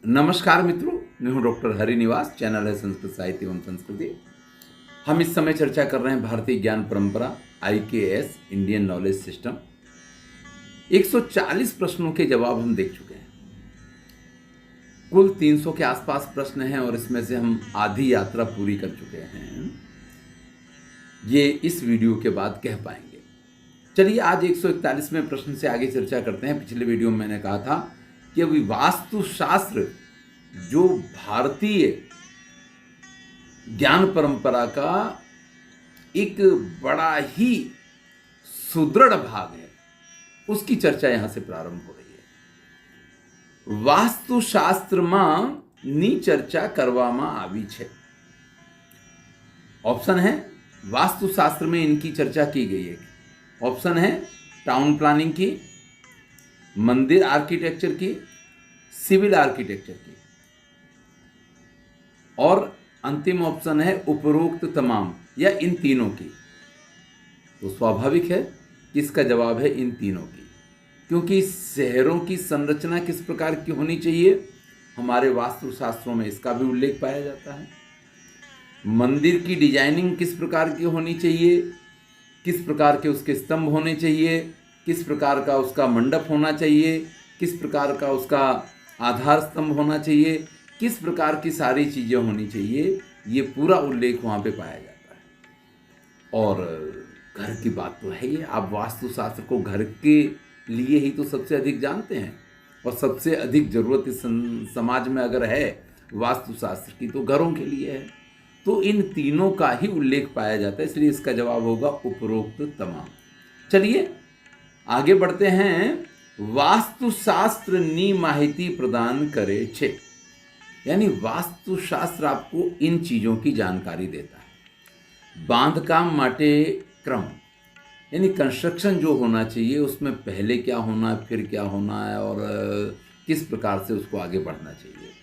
नमस्कार मित्रों, मैं हूं डॉक्टर हरिनिवास। चैनल है संस्कृत साहित्य एवं संस्कृति। हम इस समय चर्चा कर रहे हैं भारतीय ज्ञान परंपरा IKS इंडियन नॉलेज सिस्टम। 140 प्रश्नों के जवाब हम देख चुके हैं। कुल 300 के आसपास प्रश्न हैं और इसमें से हम आधी यात्रा पूरी कर चुके हैं, ये इस वीडियो के बाद कह पाएंगे। चलिए आज 141वें प्रश्न से आगे चर्चा करते हैं। पिछले वीडियो में मैंने कहा था कि अभी वास्तुशास्त्र जो भारतीय ज्ञान परंपरा का एक बड़ा ही सुदृढ़ भाग है, उसकी चर्चा यहां से प्रारंभ हो रही है। वास्तुशास्त्રમાં ની ચર્ચા કરવામાં આવી છે। ऑप्शन है वास्तुशास्त्र में इनकी चर्चा की गई है। ऑप्शन है टाउन प्लानिंग की, मंदिर आर्किटेक्चर की, सिविल आर्किटेक्चर की, और अंतिम ऑप्शन है उपरोक्त तमाम या इन तीनों की। तो स्वाभाविक है कि इसका जवाब है इन तीनों की, क्योंकि शहरों की संरचना किस प्रकार की होनी चाहिए हमारे वास्तुशास्त्रों में इसका भी उल्लेख पाया जाता है। मंदिर की डिजाइनिंग किस प्रकार की होनी चाहिए, किस प्रकार के उसके स्तंभ होने चाहिए, किस प्रकार का उसका मंडप होना चाहिए, किस प्रकार का उसका आधार स्तंभ होना चाहिए, किस प्रकार की सारी चीज़ें होनी चाहिए, ये पूरा उल्लेख वहाँ पे पाया जाता है। और घर की बात तो है ही, आप वास्तुशास्त्र को घर के लिए ही तो सबसे अधिक जानते हैं, और सबसे अधिक ज़रूरत इस समाज में अगर है वास्तुशास्त्र की तो घरों के लिए है। तो इन तीनों का ही उल्लेख पाया जाता है, इसलिए इसका जवाब होगा उपरोक्त तमाम। चलिए आगे बढ़ते हैं। वास्तुशास्त्र नी माहिती प्रदान करे छे, यानी वास्तुशास्त्र आपको इन चीज़ों की जानकारी देता है। बांधकाम माटे क्रम, यानी कंस्ट्रक्शन जो होना चाहिए उसमें पहले क्या होना है, फिर क्या होना है, और किस प्रकार से उसको आगे बढ़ना चाहिए।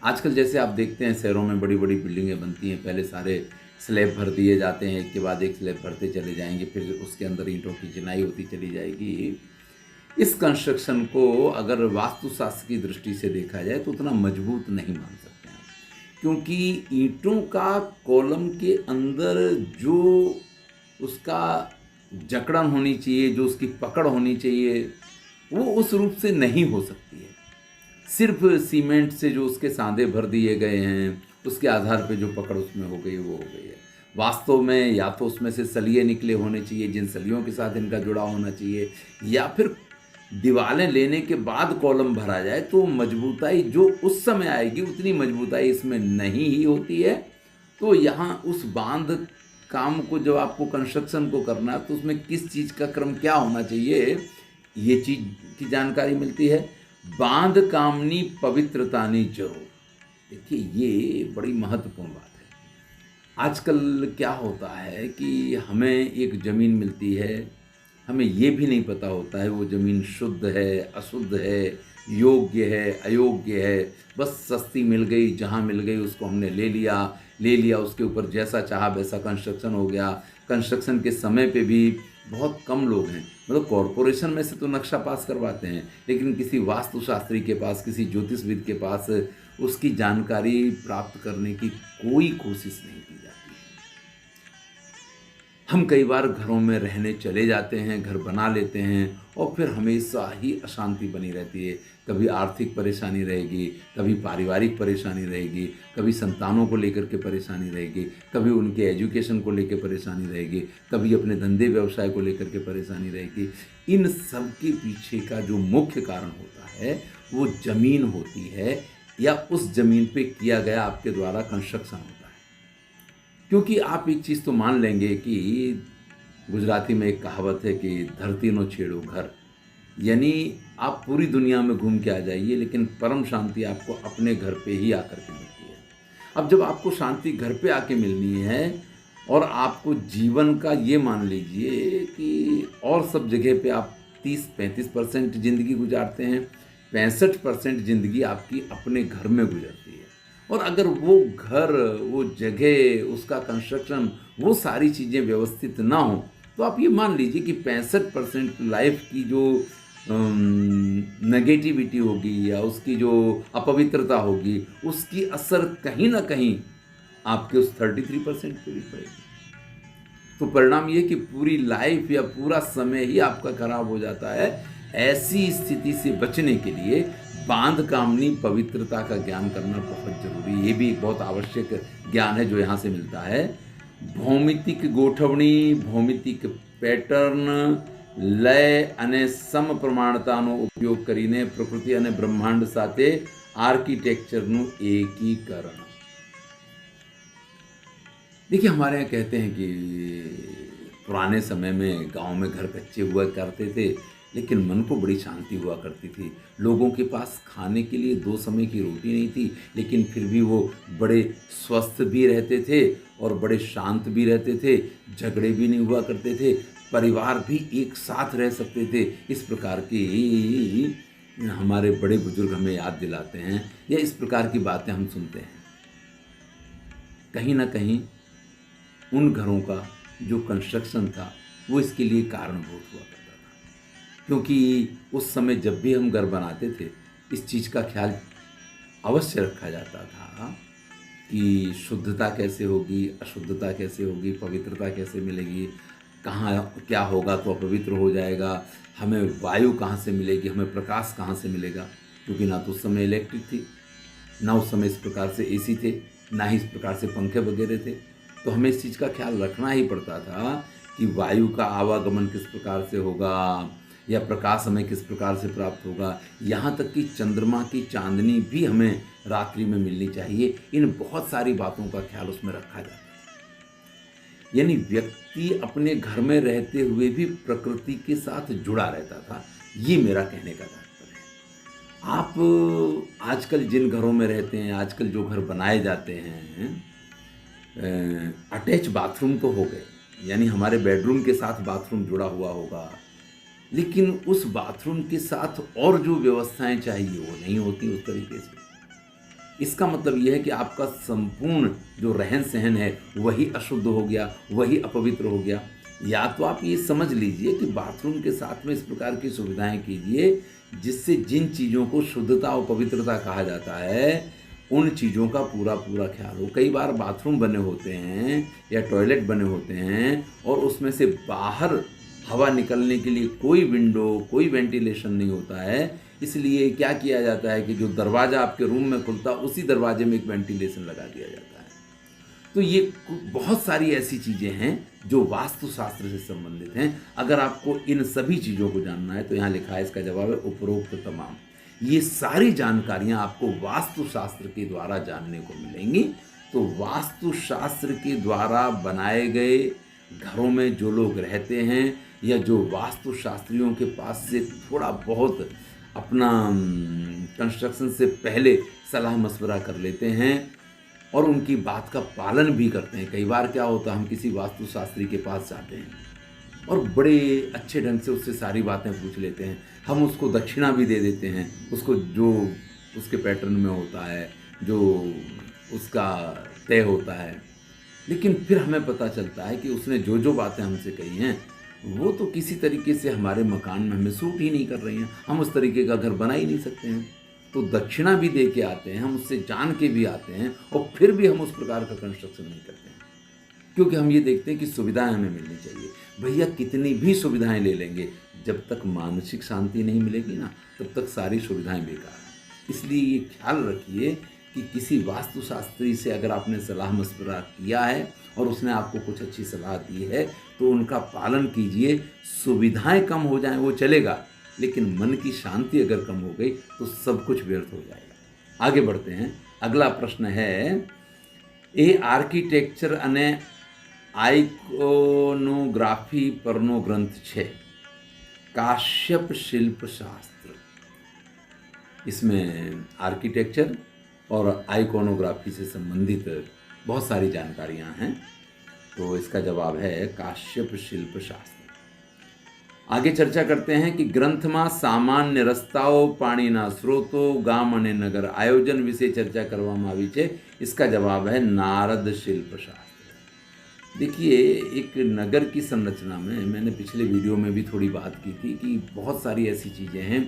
आजकल जैसे आप देखते हैं शहरों में बड़ी बड़ी बिल्डिंगें बनती हैं, पहले सारे स्लैब भर दिए जाते हैं, एक के बाद एक स्लैब भरते चले जाएंगे, फिर उसके अंदर ईंटों की चिनाई होती चली जाएगी। इस कंस्ट्रक्शन को अगर वास्तुशास्त्र की दृष्टि से देखा जाए तो उतना मजबूत नहीं मान सकते हैं, क्योंकि ईंटों का कॉलम के अंदर जो उसका जकड़न होनी चाहिए, जो उसकी पकड़ होनी चाहिए, वो उस रूप से नहीं हो सकती है। सिर्फ सीमेंट से जो उसके सांधे भर दिए गए हैं, उसके आधार पे जो पकड़ उसमें हो गई वो हो गई है। वास्तव में या तो उसमें से सलिए निकले होने चाहिए, जिन सलियों के साथ इनका जुड़ाव होना चाहिए, या फिर दीवारें लेने के बाद कॉलम भरा जाए तो मजबूताई जो उस समय आएगी उतनी मजबूताई इसमें नहीं ही होती है। तो यहाँ उस बांध काम को जब आपको कंस्ट्रक्शन को करना है तो उसमें किस चीज़ का क्रम क्या होना चाहिए, ये चीज़ की जानकारी मिलती है। बांध कामनी पवित्रतानी जरूर, देखिए ये बड़ी महत्वपूर्ण बात है। आजकल क्या होता है कि हमें एक ज़मीन मिलती है, हमें ये भी नहीं पता होता है वो ज़मीन शुद्ध है, अशुद्ध है, योग्य है, अयोग्य है। बस सस्ती मिल गई, जहाँ मिल गई उसको हमने ले लिया, उसके ऊपर जैसा चाहा वैसा कंस्ट्रक्शन हो गया। कंस्ट्रक्शन के समय पे भी बहुत कम लोग हैं, मतलब कॉरपोरेशन में से तो नक्शा पास करवाते हैं, लेकिन किसी वास्तुशास्त्री के पास, किसी ज्योतिषविद के पास उसकी जानकारी प्राप्त करने की कोई कोशिश नहीं की जाती है। हम कई बार घरों में रहने चले जाते हैं, घर बना लेते हैं, और फिर हमेशा ही अशांति बनी रहती है। कभी आर्थिक परेशानी रहेगी, कभी पारिवारिक परेशानी रहेगी, कभी संतानों को लेकर के परेशानी रहेगी, कभी उनके एजुकेशन को लेकर परेशानी रहेगी, कभी अपने धंधे व्यवसाय को लेकर के परेशानी रहेगी। इन सब के पीछे का जो मुख्य कारण होता है वो ज़मीन होती है, या उस ज़मीन पे किया गया आपके द्वारा कंस्ट्रक्शन होता है। क्योंकि आप एक चीज़ तो मान लेंगे कि गुजराती में एक कहावत है कि धरती नो छेड़ो घर, यानी आप पूरी दुनिया में घूम के आ जाइए लेकिन परम शांति आपको अपने घर पे ही आकर के मिलती है। अब जब आपको शांति घर पे आके मिलनी है और आपको जीवन का ये मान लीजिए कि और सब जगह पे आप 30-35% ज़िंदगी गुजारते हैं, 65% ज़िंदगी आपकी अपने घर में गुजरती है। और अगर वो घर, वो जगह, उसका कंस्ट्रक्शन, वो सारी चीज़ें व्यवस्थित ना हो तो आप ये मान लीजिए कि 65% लाइफ की जो नेगेटिविटी होगी या उसकी जो अपवित्रता होगी, उसकी असर कहीं ना कहीं आपके उस 33% पे भी पड़ेगी। तो परिणाम ये कि पूरी लाइफ या पूरा समय ही आपका खराब हो जाता है। ऐसी स्थिति से बचने के लिए बांध कामनी पवित्रता का ज्ञान करना बहुत जरूरी, ये भी एक बहुत आवश्यक ज्ञान है जो यहाँ से मिलता है। ભૌમિતિક ગોઠવણી, ભૌમિતિક પેટર્ન, લય અને સમપ્રમાણતાનો ઉપયોગ કરીને પ્રકૃતિ અને બ્રહ્માંડ સાથે આર્કિટેક્ચરનું एकीकरण। देखिए, हमारे यहाँ कहते हैं कि पुराने समय में गांव में घर कच्चे हुआ करते थे, लेकिन मन को बड़ी शांति हुआ करती थी। लोगों के पास खाने के लिए 2 समय की रोटी नहीं थी, लेकिन फिर भी वो बड़े स्वस्थ भी रहते थे और बड़े शांत भी रहते थे, झगड़े भी नहीं हुआ करते थे, परिवार भी एक साथ रह सकते थे। इस प्रकार की हमारे बड़े बुजुर्ग हमें याद दिलाते हैं, या इस प्रकार की बातें हम सुनते हैं। कहीं ना कहीं उन घरों का जो कंस्ट्रक्शन था वो इसके लिए कारणभूत हुआ करता था, क्योंकि उस समय जब भी हम घर बनाते थे इस चीज़ का ख्याल अवश्य रखा जाता था कि शुद्धता कैसे होगी, अशुद्धता कैसे होगी, पवित्रता कैसे मिलेगी, कहाँ क्या होगा तो अपवित्र हो जाएगा, हमें वायु कहाँ से मिलेगी, हमें प्रकाश कहाँ से मिलेगा, क्योंकि ना तो उस समय इलेक्ट्रिक थी, ना उस समय इस प्रकार से एसी थे, ना ही इस प्रकार से पंखे वगैरह थे। तो हमें इस चीज़ का ख्याल रखना ही पड़ता था कि वायु का आवागमन किस प्रकार से होगा या प्रकाश हमें किस प्रकार से प्राप्त होगा। यहाँ तक कि चंद्रमा की चांदनी भी हमें रात्रि में मिलनी चाहिए। इन बहुत सारी बातों का ख्याल उसमें रखा जाता है। यानी व्यक्ति अपने घर में रहते हुए भी प्रकृति के साथ जुड़ा रहता था, ये मेरा कहने का तात्पर्य है। आप आजकल जिन घरों में रहते हैं, आजकल जो घर बनाए जाते हैं, अटैच बाथरूम तो हो गए, यानी हमारे बेडरूम के साथ बाथरूम जुड़ा हुआ होगा, लेकिन उस बाथरूम के साथ और जो व्यवस्थाएं चाहिए वो नहीं होती उस तरीके से। इसका मतलब यह है कि आपका संपूर्ण जो रहन सहन है वही अशुद्ध हो गया, वही अपवित्र हो गया। या तो आप ये समझ लीजिए कि बाथरूम के साथ में इस प्रकार की सुविधाएं कीजिए जिससे जिन चीज़ों को शुद्धता और पवित्रता कहा जाता है उन चीज़ों का पूरा पूरा ख्याल हो। कई बार बाथरूम बने होते हैं या टॉयलेट बने होते हैं और उसमें से बाहर हवा निकलने के लिए कोई विंडो, कोई वेंटिलेशन नहीं होता है। इसलिए क्या किया जाता है कि जो दरवाज़ा आपके रूम में खुलता है उसी दरवाजे में एक वेंटिलेशन लगा दिया जाता है। तो ये बहुत सारी ऐसी चीज़ें हैं जो वास्तुशास्त्र से संबंधित हैं। अगर आपको इन सभी चीज़ों को जानना है तो यहाँ लिखा है, इसका जवाब है उपरोक्त तमाम। ये सारी जानकारियाँ आपको वास्तुशास्त्र के द्वारा जानने को मिलेंगी। तो वास्तुशास्त्र के द्वारा बनाए गए घरों में जो लोग रहते हैं या जो वास्तुशास्त्रियों के पास से थोड़ा बहुत अपना कंस्ट्रक्शन से पहले सलाह मशवरा कर लेते हैं और उनकी बात का पालन भी करते हैं। कई बार क्या होता है, हम किसी वास्तुशास्त्री के पास जाते हैं और बड़े अच्छे ढंग से उससे सारी बातें पूछ लेते हैं, हम उसको दक्षिणा भी दे देते हैं, उसको जो उसके पैटर्न में होता है, जो उसका तय होता है। लेकिन फिर हमें पता चलता है कि उसने जो जो बातें हमसे कही हैं वो तो किसी तरीके से हमारे मकान में हमें सूट ही नहीं कर रही हैं, हम उस तरीके का घर बना ही नहीं सकते हैं। तो दक्षिणा भी दे के आते हैं, हम उससे जान के भी आते हैं और फिर भी हम उस प्रकार का कंस्ट्रक्शन नहीं करते हैं, क्योंकि हम ये देखते हैं कि सुविधाएं हमें मिलनी चाहिए। भैया कितनी भी सुविधाएं ले लेंगे, जब तक मानसिक शांति नहीं मिलेगी ना तब तक सारी सुविधाएं बेकार हैं। इसलिए ये ख्याल रखिए कि किसी वास्तुशास्त्री से अगर आपने सलाह मशवरा किया है और उसने आपको कुछ अच्छी सलाह दी है तो उनका पालन कीजिए। सुविधाएं कम हो जाएं वो चलेगा, लेकिन मन की शांति अगर कम हो गई तो सब कुछ व्यर्थ हो जाएगा। आगे बढ़ते हैं। अगला प्रश्न है, ए आर्किटेक्चर अने आइकोनोग्राफी परनो ग्रंथ छे, काश्यप शिल्प शास्त्र। इसमें आर्किटेक्चर और आइकोनोग्राफी से संबंधित बहुत सारी जानकारियां हैं। तो इसका जवाब है काश्यप शिल्प शास्त्र। आगे चर्चा करते हैं कि ग्रंथ में सामान्य रस्ताओं, पाणीना स्रोतो, गाम अने नगर आयोजन विषे चर्चा करवामां आवी छे। इसका जवाब है नारद शिल्प शास्त्र। देखिए, एक नगर की संरचना में मैंने पिछले वीडियो में भी थोड़ी बात की थी कि बहुत सारी ऐसी चीज़ें हैं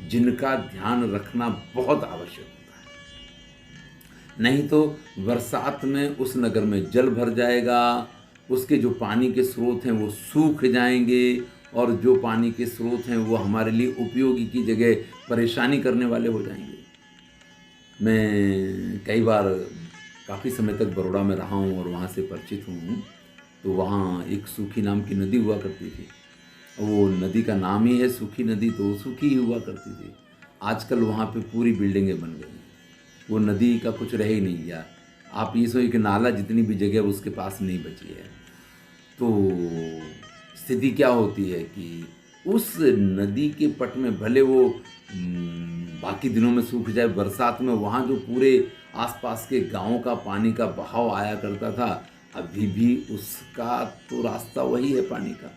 जिनका ध्यान रखना बहुत आवश्यक होता है। नहीं तो बरसात में उस नगर में जल भर जाएगा, उसके जो पानी के स्रोत हैं वो सूख जाएंगे, और जो पानी के स्रोत हैं वो हमारे लिए उपयोगी की जगह परेशानी करने वाले हो जाएंगे। मैं कई बार काफ़ी समय तक बड़ौदा में रहा हूँ और वहाँ से परिचित हूँ। तो वहाँ एक सूखी नाम की नदी हुआ करती थी। वो नदी का नाम ही है सूखी नदी, तो वो सूखी ही हुआ करती थी। आजकल वहाँ पे पूरी बिल्डिंगें बन गई हैं, वो नदी का कुछ रह ही नहीं गया। आप ये सोचिए कि नाला जितनी भी जगह उसके पास नहीं बची है। तो स्थिति क्या होती है कि उस नदी के पट में भले वो बाकी दिनों में सूख जाए, बरसात में वहाँ जो पूरे आसपास के गांवों का पानी का बहाव आया करता था, अभी भी उसका तो रास्ता वही है पानी का।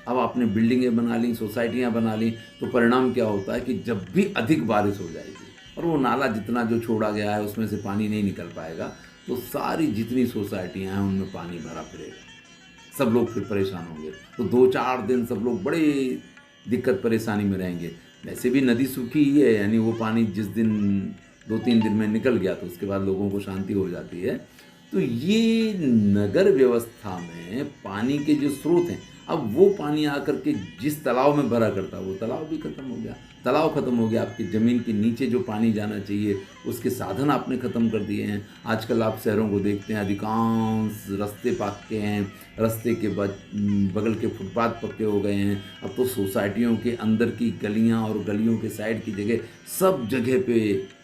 अब आपने बिल्डिंगें बना ली, सोसाइटियाँ बना ली, तो परिणाम क्या होता है कि जब भी अधिक बारिश हो जाएगी और वो नाला जितना जो छोड़ा गया है उसमें से पानी नहीं निकल पाएगा, तो सारी जितनी सोसाइटियाँ हैं उनमें पानी भरा फिरेगा, सब लोग फिर परेशान होंगे। तो 2-4 दिन सब लोग बड़े दिक्कत परेशानी में रहेंगे। वैसे भी नदी सूखी ही है, यानी वो पानी जिस दिन 2-3 दिन में निकल गया तो उसके बाद लोगों को शांति हो जाती है। तो ये नगर व्यवस्था में पानी के जो स्रोत हैं, अब वो पानी आकर के जिस तालाब में भरा करता वो तालाब भी खत्म हो गया। तालाब खत्म हो गया, आपकी ज़मीन के नीचे जो पानी जाना चाहिए उसके साधन आपने ख़त्म कर दिए हैं। आजकल आप शहरों को देखते हैं, अधिकांश रास्ते पक्के हैं, रास्ते के बगल के फुटपाथ पक्के हो गए हैं। अब तो सोसाइटियों के अंदर की गलियां और गलियों के साइड की जगह सब जगह पे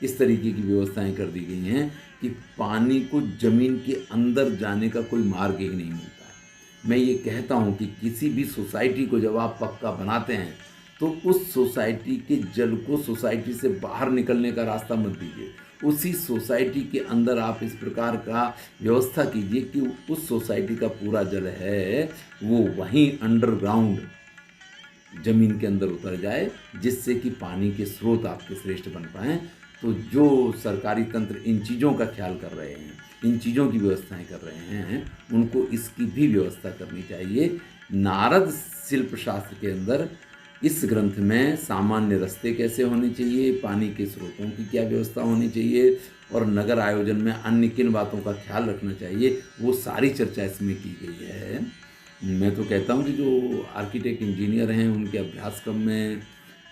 इस तरीके की व्यवस्थाएं कर दी गई हैं कि पानी को ज़मीन के अंदर जाने का कोई मार्ग ही नहीं मिलता है। मैं ये कहता हूँ कि किसी भी सोसाइटी को जब आप पक्का बनाते हैं तो उस सोसाइटी के जल को सोसाइटी से बाहर निकलने का रास्ता मत दीजिए। उसी सोसाइटी के अंदर आप इस प्रकार का व्यवस्था कीजिए कि उस सोसाइटी का पूरा जल है वो वहीं अंडरग्राउंड ज़मीन के अंदर उतर जाए, जिससे कि पानी के स्रोत आपके श्रेष्ठ बन पाएँ। तो जो सरकारी तंत्र इन चीज़ों का ख्याल कर रहे हैं, इन चीज़ों की व्यवस्थाएं कर रहे हैं, उनको इसकी भी व्यवस्था करनी चाहिए। नारद शिल्प शास्त्र के अंदर इस ग्रंथ में सामान्य रास्ते कैसे होने चाहिए, पानी के स्रोतों की क्या व्यवस्था होनी चाहिए और नगर आयोजन में अन्य किन बातों का ख्याल रखना चाहिए, वो सारी चर्चा इसमें की गई है। मैं तो कहता हूँ कि जो आर्किटेक्ट इंजीनियर हैं उनके अभ्यासक्रम में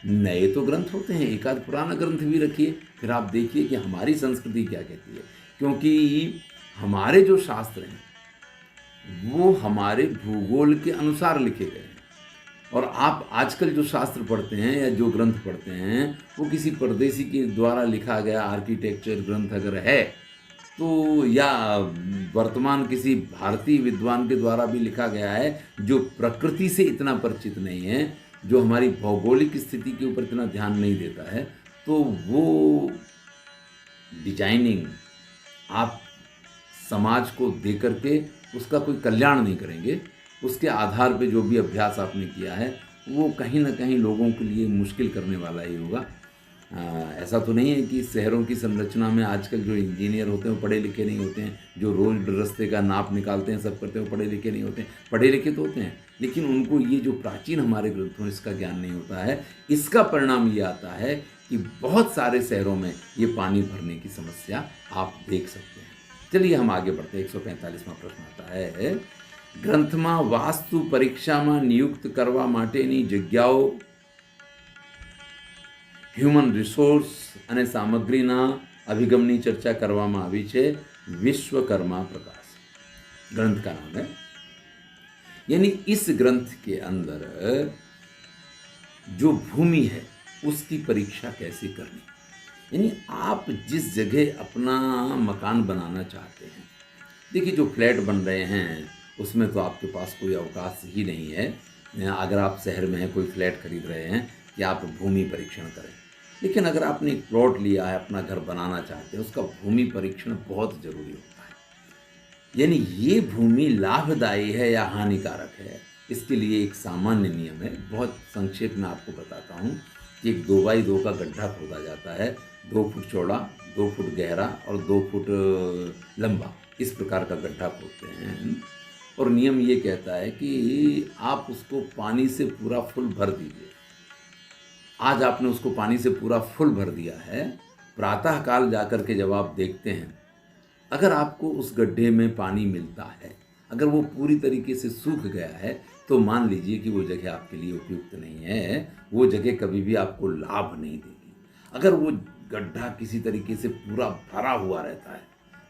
नए तो ग्रंथ होते हैं, एक आध पुराना ग्रंथ भी रखिए, फिर आप देखिए कि हमारी संस्कृति क्या कहती है। क्योंकि हमारे जो शास्त्र हैं वो हमारे भूगोल के अनुसार लिखे गए हैं, और आप आजकल जो शास्त्र पढ़ते हैं या जो ग्रंथ पढ़ते हैं वो किसी परदेशी के द्वारा लिखा गया आर्किटेक्चर ग्रंथ अगर है तो, या वर्तमान किसी भारतीय विद्वान के द्वारा भी लिखा गया है जो प्रकृति से इतना परिचित नहीं है, जो हमारी भौगोलिक स्थिति के ऊपर इतना ध्यान नहीं देता है, तो वो डिजाइनिंग आप समाज को दे करके उसका कोई कल्याण नहीं करेंगे। उसके आधार पे जो भी अभ्यास आपने किया है वो कहीं ना कहीं लोगों के लिए मुश्किल करने वाला ही होगा। ऐसा तो नहीं है कि शहरों की संरचना में आजकल जो इंजीनियर होते हैं वो पढ़े लिखे नहीं होते हैं, जो रोज रास्ते का नाप निकालते हैं सब करते हैं वो पढ़े लिखे नहीं होते हैं। पढ़े लिखे तो होते हैं, लेकिन उनको ये जो प्राचीन हमारे ग्रंथों इसका ज्ञान नहीं होता है। इसका परिणाम ये आता है कि बहुत सारे शहरों में ये पानी भरने की समस्या आप देख सकते हैं। चलिए हम आगे बढ़ते हैं। 145वां प्रश्न आता है, ગ્રંથમાં વાસ્તુ પરીક્ષામાં નિયુક્ત કરવા માટેની જગ્યાઓ, હ્યુમન રિસોર્સ અને સામગ્રીના અભિગમની ચર્ચા કરવામાં આવી છે। વિશ્વકર્મા પ્રકાશ ग्रंथ का नाम है। यानी इस ग्रंथ के अंदर जो भूमि है उसकी परीक्षा कैसे करनी, यानी आप जिस जगह अपना मकान बनाना चाहते हैं, देखिए जो फ्लैट बन रहे हैं उसमें तो आपके पास कोई अवकाश ही नहीं है। अगर आप शहर में हैं, कोई फ्लैट खरीद रहे हैं कि आप भूमि परीक्षण करें, लेकिन अगर आपने एक प्लॉट लिया है, अपना घर बनाना चाहते हैं, उसका भूमि परीक्षण बहुत ज़रूरी होता है। यानी ये भूमि लाभदायी है या हानिकारक है, इसके लिए एक सामान्य नियम है। बहुत संक्षेप में आपको बताता हूँ कि एक 2x2 का गड्ढा खोदा जाता है, 2 फुट चौड़ा, 2 फुट गहरा और 2 फुट लंबा, इस प्रकार का गड्ढा खोदते हैं। और नियम ये कहता है कि आप उसको पानी से पूरा फुल भर दीजिए। आज आपने उसको पानी से पूरा फुल भर दिया है, प्रातःकाल जाकर के जब आप देखते हैं, अगर आपको उस गड्ढे में पानी मिलता है, अगर वो पूरी तरीके से सूख गया है, तो मान लीजिए कि वो जगह आपके लिए उपयुक्त नहीं है, वो जगह कभी भी आपको लाभ नहीं देगी। अगर वो गड्ढा किसी तरीके से पूरा भरा हुआ रहता है,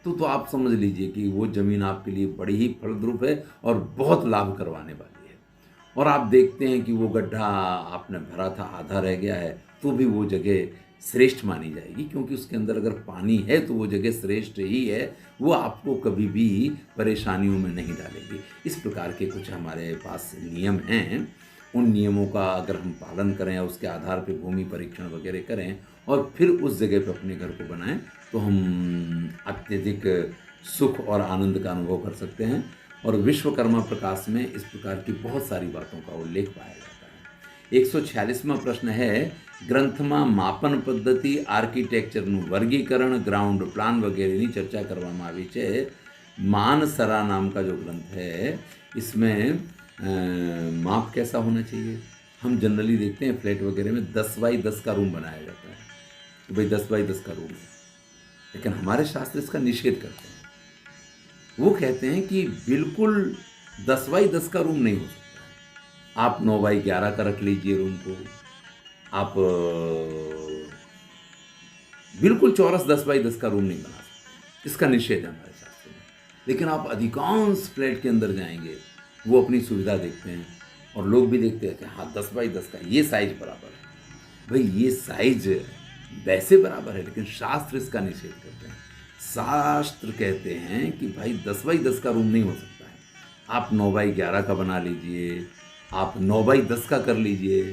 तो आप समझ लीजिए कि वो ज़मीन आपके लिए बड़ी ही फलद्रुप है और बहुत लाभ करवाने वाली है। और आप देखते हैं कि वो गड्ढा आपने भरा था, आधा रह गया है, तो भी वो जगह श्रेष्ठ मानी जाएगी, क्योंकि उसके अंदर अगर पानी है तो वो जगह श्रेष्ठ ही है, वो आपको कभी भी परेशानियों में नहीं डालेगी। इस प्रकार के कुछ हमारे पास नियम हैं। उन नियमों का अगर हम पालन करें या उसके आधार पर भूमि परीक्षण वगैरह करें और फिर उस जगह पर अपने घर को बनाएं, तो हम अत्यधिक सुख और आनंद का अनुभव कर सकते हैं। और विश्वकर्मा प्रकाश में इस प्रकार की बहुत सारी बातों का उल्लेख पाया जाता है। 146वां प्रश्न है, ગ્રંથમાં માપન પદ્ધતિ, આર્કિટેક્ચરનું વર્ગીકરણ, ગ્રાઉન્ડ પ્લાન વગેરેની ચર્ચા કરવામાં આવી છે। मानसरा नाम का जो ग्रंथ है, इसमें माप कैसा होना चाहिए। हम जनरली देखते हैं फ्लैट वगैरह में 10 बाई 10 का रूम बनाया जाता है, तो भाई 10 बाई 10 का रूम है, लेकिन हमारे शास्त्र इसका निषेध करते हैं। वो कहते हैं कि बिल्कुल 10 बाई 10 का रूम नहीं हो सकता। आप 9 बाई 11 का रख लीजिए रूम को, आप बिल्कुल चौरस 10 बाई 10 का रूम नहीं बना सकते, इसका निषेध है हमारे शास्त्र में। लेकिन आप अधिकांश फ्लैट के अंदर जाएंगे, वो अपनी सुविधा देखते हैं और लोग भी देखते हैं कि हाँ 10 बाई 10 का ये साइज बराबर है। भाई ये साइज वैसे बराबर है, लेकिन शास्त्र इसका निषेध करते हैं। शास्त्र कहते हैं कि भाई 10 बाई 10 का रूम नहीं हो सकता है, आप 9 बाई 11 का बना लीजिए, आप 9 बाई 10 का कर लीजिए,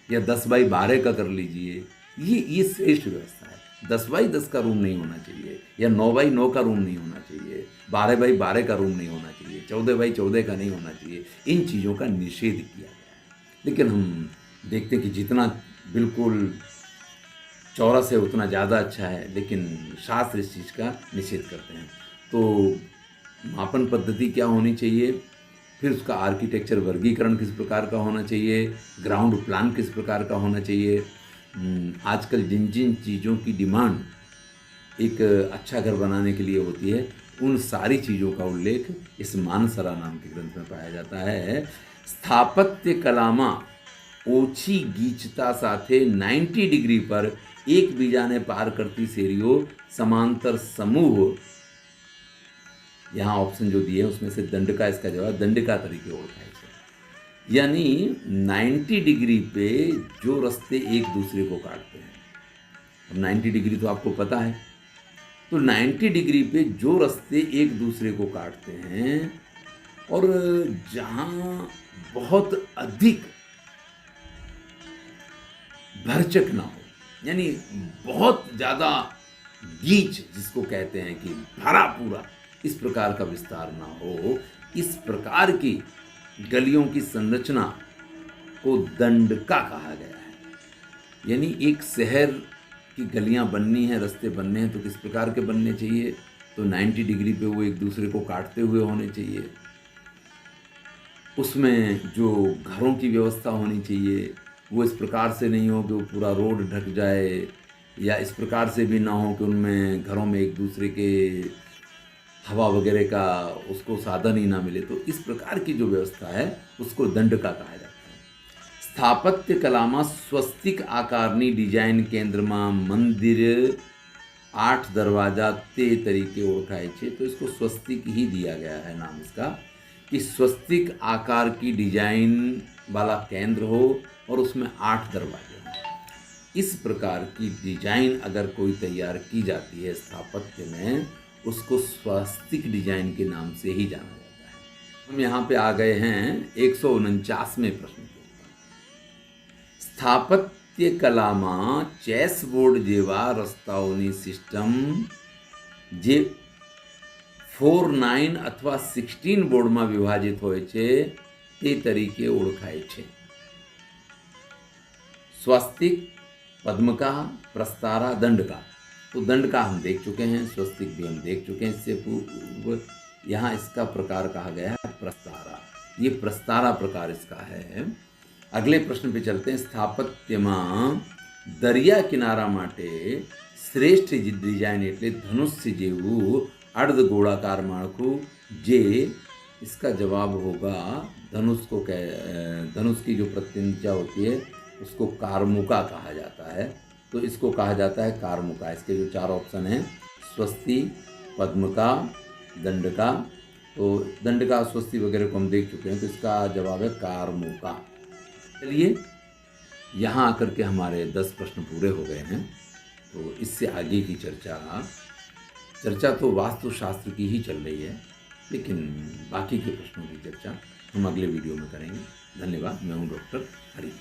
या 10 बाई 12 का कर लीजिए। ये श्रेष्ठ व्यवस्था है। 10 बाई 10 का रूम नहीं होना चाहिए, या 9 बाई 9 का रूम नहीं होना चाहिए, 12 बाई 12 का रूम नहीं होना चाहिए, 14 बाई 14 का नहीं होना चाहिए। इन चीज़ों का निषेध किया गया है। लेकिन हम देखते हैं कि जितना बिल्कुल चौरस है उतना ज़्यादा अच्छा है, लेकिन शास्त्र इस चीज़ का निषेध करते हैं। तो मापन पद्धति क्या होनी चाहिए, फिर उसका आर्किटेक्चर वर्गीकरण किस प्रकार का होना चाहिए, ग्राउंड प्लान किस प्रकार का होना चाहिए। आजकल जिन जिन चीज़ों की डिमांड एक अच्छा घर बनाने के लिए होती है, उन सारी चीज़ों का उल्लेख इस मानसरा नाम के ग्रंथ में पाया जाता है। स्थापत्य कलामा ઓછી ગીચતા સાથે 90 ડિગ્રી પર એકબીજાને પાર કરતી શેરીઓ समांतर समूह, यहाँ ऑप्शन जो दिए उसमें से दंडका इसका जवाब दंडका तरीके ओळखाय છે। यानी 90 डिग्री पे जो रास्ते एक दूसरे को काटते हैं, अब 90 डिग्री तो आपको पता है, तो 90 डिग्री पे जो रास्ते एक दूसरे को काटते हैं और जहाँ बहुत अधिक भरचक ना हो, यानी बहुत ज़्यादा गीच जिसको कहते हैं कि भरा पूरा, इस प्रकार का विस्तार ना हो, इस प्रकार की गलियों की संरचना को दंडका कहा गया है। यानी एक शहर की गलियां बननी है, रास्ते बनने हैं, तो किस प्रकार के बनने चाहिए, तो 90 डिग्री पे वो एक दूसरे को काटते हुए होने चाहिए। उसमें जो घरों की व्यवस्था होनी चाहिए वो इस प्रकार से नहीं हो कि वो पूरा रोड ढक जाए, या इस प्रकार से भी ना हो कि उनमें घरों में एक दूसरे के हवा वगैरह का उसको साधन ही ना मिले। तो इस प्रकार की जो व्यवस्था है उसको दंडका कहा जाता है। स्थापत्य कलामा स्वस्तिक आकारनी डिजाइन केंद्र में मंदिर 8 दरवाजा ते तरीके ओळखाय छे, तो इसको स्वस्तिक ही दिया गया है नाम इसका, कि स्वस्तिक आकार की डिजाइन वाला केंद्र हो और उसमें 8 दरवाजे हों। इस प्रकार की डिजाइन अगर कोई तैयार की जाती है स्थापत्य में, उसको स्वस्तिक डिजाइन के नाम से ही जाना जाता है। हम यहाँ पे आ गए हैं 149वें प्रश्न के ऊपर। स्थापत्य कलाમાં ચેસ બોર્ડ જેવા રસ્તાઓની સિસ્ટમ જે 4, 9 અથવા 16 બોર્ડમાં વિભાજિત હોય છે તે તરીકે ઓળખાય છે। स्वस्तिक, पद्मका, प्रस्तारा, दंडका। तो दंडका हम देख चुके हैं, स्वस्तिक भी हम देख चुके हैं इससे पूर्व। यहाँ इसका प्रकार कहा गया है प्रस्तारा, ये प्रस्तारा प्रकार इसका है। अगले प्रश्न पे चलते हैं। स्थापत्यમાં દરિયા કિનારા માટે શ્રેષ્ઠ ડિઝાઇન એટલે ધનુષ્ય જેવું अर्ध गोलाकार माળખું, जे इसका जवाब होगा धनुष को धनुष की जो प्रत्यंचा होती है उसको कारमुका कहा जाता है। तो इसको कहा जाता है कारमुका। इसके जो 4 ऑप्शन हैं स्वस्ति, पद्मका, दंडका। तो दंडका, स्वस्ति वगैरह को हम देख चुके हैं, तो इसका जवाब है कारमुका। चलिए यहाँ आकर के हमारे 10 प्रश्न पूरे हो गए हैं। तो इससे आगे की चर्चा तो वास्तुशास्त्र की ही चल रही है, लेकिन बाकी के प्रश्नों की चर्चा हम अगले वीडियो में करेंगे। धन्यवाद। मैं हूँ डॉक्टर हरि।